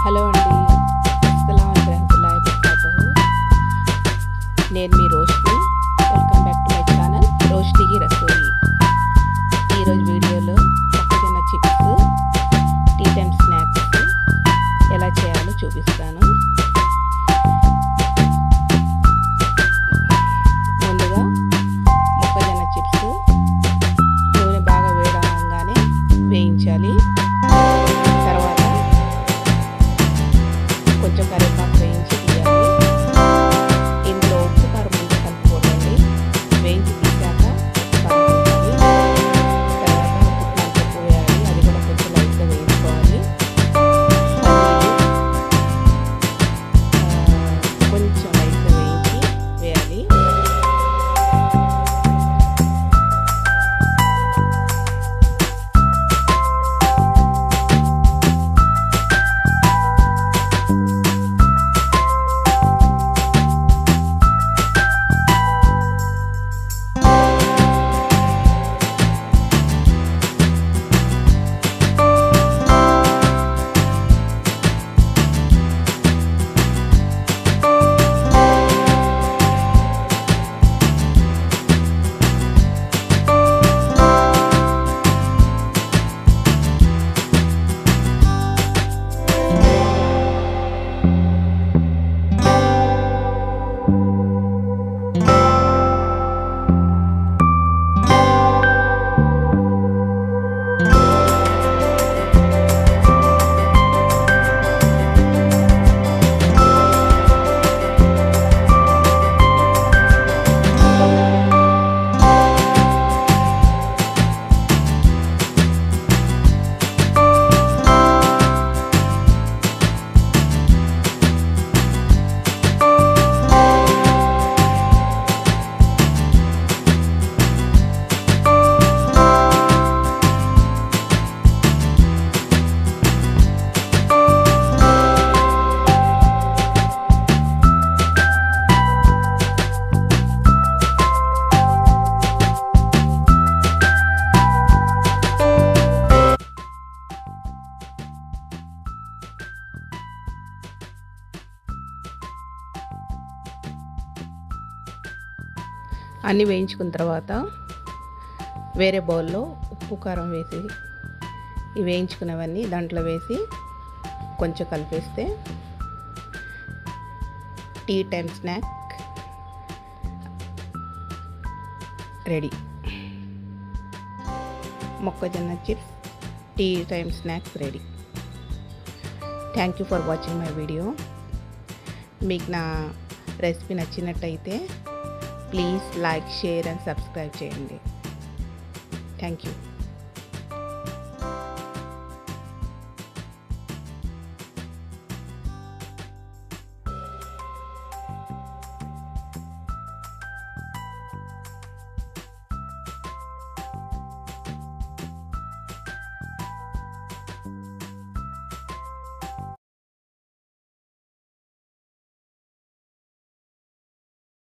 Hello అండి, అస్సలాము అలైకుం వరహ్మతుల్లాహి వబరకాతుహు. నేను మీ Roshni. Welcome back to my channel రోష్నికి రసోయి. ఈరోజు వీడియోలో మొక్కజొన్న చిప్స్, టీ టైమ్ స్నాక్స్ ఎలా చేయాలో చూపిస్తాను. ముందుగా మొక్కజొన్న చిప్స్ నూనె బాగా వేడవగానే వేయించాలి. తర్వాత కొంచెం కరివేపాకు వేయించి తీయాలి. ఇందులో ఉప్పు కారం ముందు కలుపుకోండి. వేయించి తీసాక కారం కలపాలి. తర్వాత పుట్నాల పప్పు వేయాలి, అది కూడా కొంచెం లైట్గా వేయించుకోవాలి. కొంచెం లైట్గా వేయించి వేయాలి. అన్నీ వేయించుకున్న తర్వాత వేరే బౌల్లో ఉప్పు కారం వేసి ఈ వేయించుకున్నవన్నీ దాంట్లో వేసి కొంచెం కలిపేస్తే టీ టైమ్ స్నాక్ రెడీ. మొక్కజొన్న chips tea time snacks ready. Thank you for watching my video. మీకు నా రెసిపీ నచ్చినట్టయితే please like, share and subscribe చేయండి. Thank you.